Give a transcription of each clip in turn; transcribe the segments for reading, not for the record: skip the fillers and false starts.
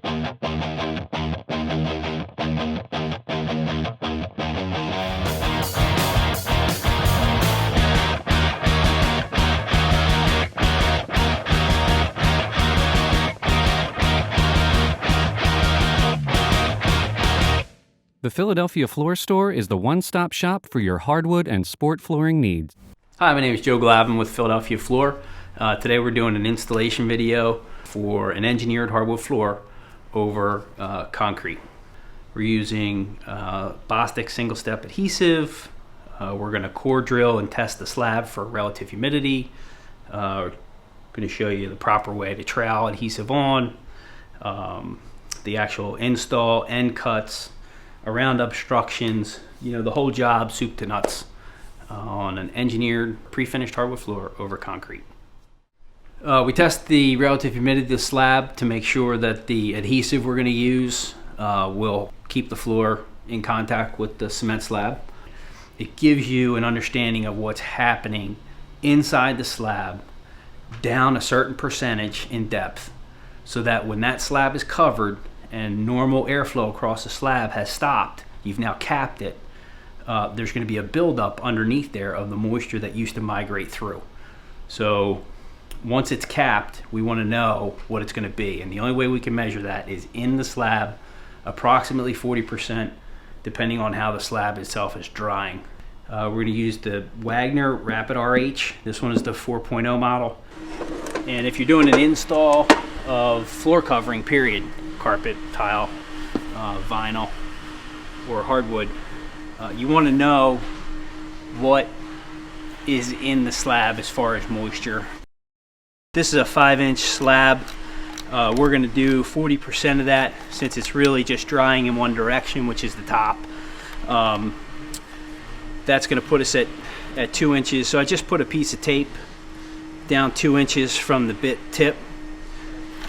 The Philadelphia Floor Store is the one-stop shop for your hardwood and sport flooring needs. Hi, my name is Joe Glavin with Philadelphia Floor. Today we're doing an installation video for an engineered hardwood floor over concrete. We're using Bostic single-step adhesive. We're going to core drill and test the slab for relative humidity. We're going to show you the proper way to trowel adhesive on, the actual install, end cuts, around obstructions, the whole job, soup to nuts, on an engineered pre-finished hardwood floor over concrete. We test the relative humidity of the slab to make sure that the adhesive we're going to use will keep the floor in contact with the cement slab. It gives you an understanding of what's happening inside the slab down a certain percentage in depth, so that when that slab is covered and normal airflow across the slab has stopped, you've now capped it, there's going to be a buildup underneath there of the moisture that used to migrate through. So once it's capped, we want to know what it's going to be, and the only way we can measure that is in the slab, approximately 40%, depending on how the slab itself is drying. We're going to use the Wagner Rapid RH. This one is the 4.0 model. And if you're doing an install of floor covering, period, carpet, tile, vinyl, or hardwood, you want to know what is in the slab as far as moisture. This is a 5-inch slab. We're going to do 40% of that, since it's really just drying in one direction, which is the top. That's going to put us at 2 inches. So I just put a piece of tape down 2 inches from the bit tip.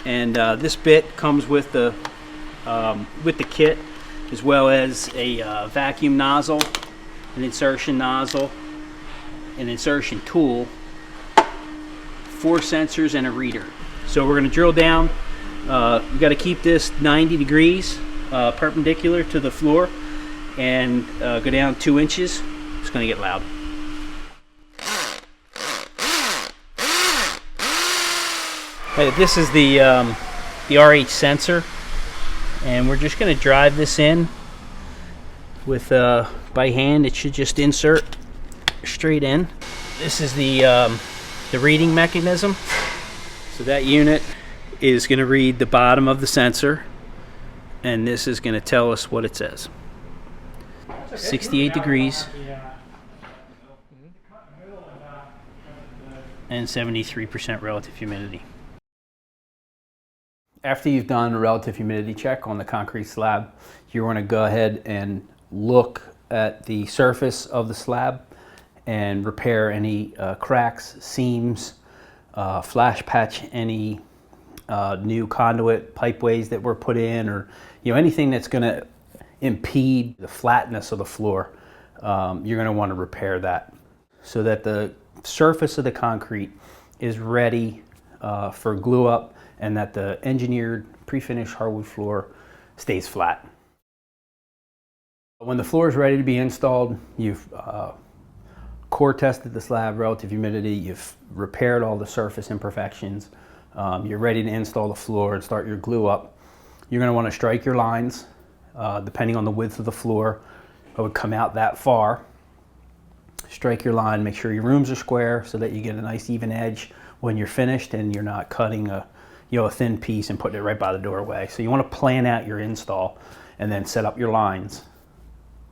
And this bit comes with the kit, as well as a vacuum nozzle, an insertion nozzle, an insertion tool, 4 sensors, and a reader. So we're going to drill down. You got to keep this 90 degrees perpendicular to the floor, and go down 2 inches. It's going to get loud. This is the RH sensor, and we're just going to drive this in with by hand. It should just insert straight in. This is the reading mechanism. So that unit is going to read the bottom of the sensor, and this is going to tell us what it says. 68 degrees and 73% relative humidity. After you've done a relative humidity check on the concrete slab, you want to go ahead and look at the surface of the slab and repair any cracks, seams, flash patch any new conduit pipeways that were put in, or anything that's going to impede the flatness of the floor. You're going to want to repair that so that the surface of the concrete is ready for glue up, and that the engineered pre-finished hardwood floor stays flat. When the floor is ready to be installed, you've core tested the slab, relative humidity, you've repaired all the surface imperfections, you're ready to install the floor and start your glue up. You're going to want to strike your lines, depending on the width of the floor. I would come out that far, strike your line, make sure your rooms are square so that you get a nice even edge when you're finished, and you're not cutting a thin piece and putting it right by the doorway. So you want to plan out your install and then set up your lines,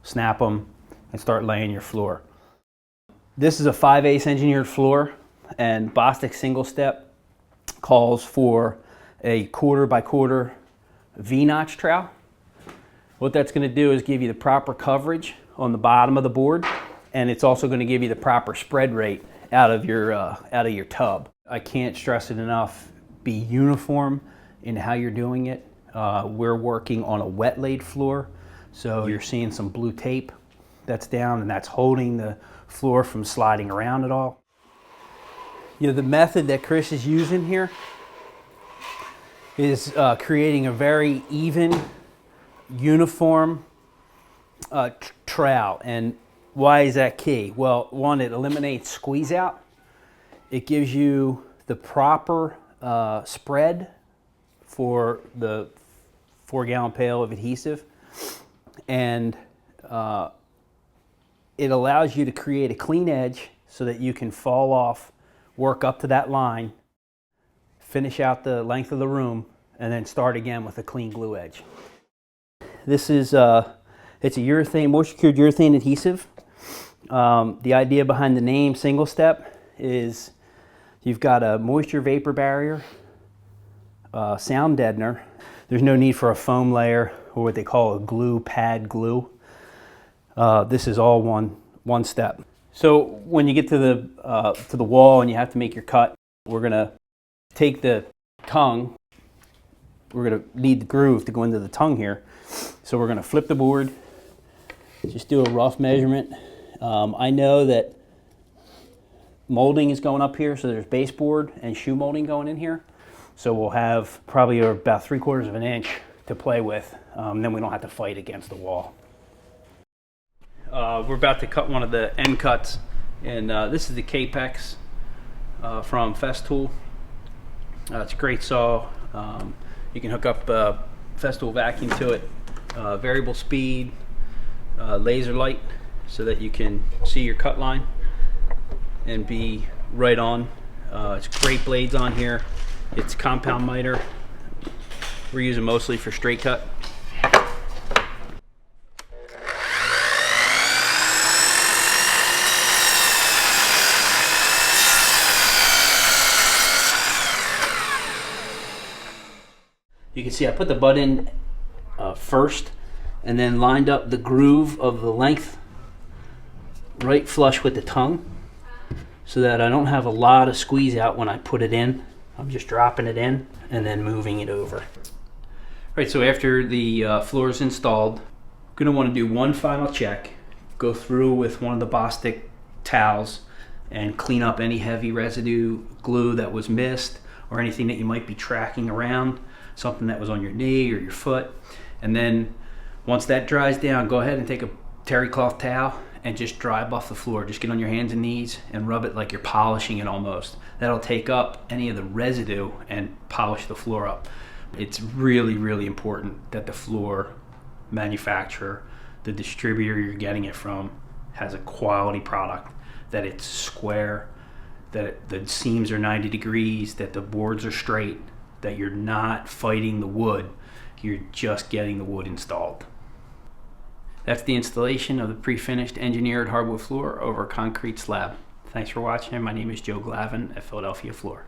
snap them, and start laying your floor. This is a 5/8 engineered floor, and Bostic single step calls for a 1/4 by 1/4 V-notch trowel. What that's going to do is give you the proper coverage on the bottom of the board, and it's also going to give you the proper spread rate out of your tub. I can't stress it enough. Be uniform in how you're doing it. We're working on a wet laid floor, so you're seeing some blue tape that's down, and that's holding the floor from sliding around at all. The method that Chris is using here is creating a very even, uniform trowel. And why is that key? Well, one, it eliminates squeeze out. It gives you the proper spread for the 4-gallon pail of adhesive, and it allows you to create a clean edge so that you can fall off, work up to that line, finish out the length of the room, and then start again with a clean glue edge. This is it's a urethane, moisture-cured urethane adhesive. The idea behind the name Single Step is you've got a moisture vapor barrier, sound deadener. There's no need for a foam layer or what they call a glue pad glue. This is all one step. So when you get to the wall and you have to make your cut, we're gonna take the tongue. We're gonna need the groove to go into the tongue here. So we're gonna flip the board. Just do a rough measurement. I know that molding is going up here, so there's baseboard and shoe molding going in here. So we'll have probably about 3/4 of an inch to play with. Then we don't have to fight against the wall. We're about to cut one of the end cuts, and this is the Capex from Festool. It's a great saw. You can hook up Festool vacuum to it, variable speed, laser light, so that you can see your cut line and be right on. It's great blades on here. It's compound miter. We're using mostly for straight cut. You can see I put the butt in first and then lined up the groove of the length right flush with the tongue so that I don't have a lot of squeeze out when I put it in. I'm just dropping it in and then moving it over. All right, so after the floor is installed, I'm gonna wanna do one final check, go through with one of the Bostik towels and clean up any heavy residue glue that was missed or anything that you might be tracking around, something that was on your knee or your foot. And then once that dries down, go ahead and take a terry cloth towel and just dry buff the floor. Just get on your hands and knees and rub it like you're polishing it almost. That'll take up any of the residue and polish the floor up. It's really, really important that the floor manufacturer, the distributor you're getting it from, has a quality product, that it's square, that the seams are 90 degrees, that the boards are straight, that you're not fighting the wood, you're just getting the wood installed. That's the installation of the pre-finished engineered hardwood floor over a concrete slab. Thanks for watching. My name is Joe Glavin at Philadelphia Floor.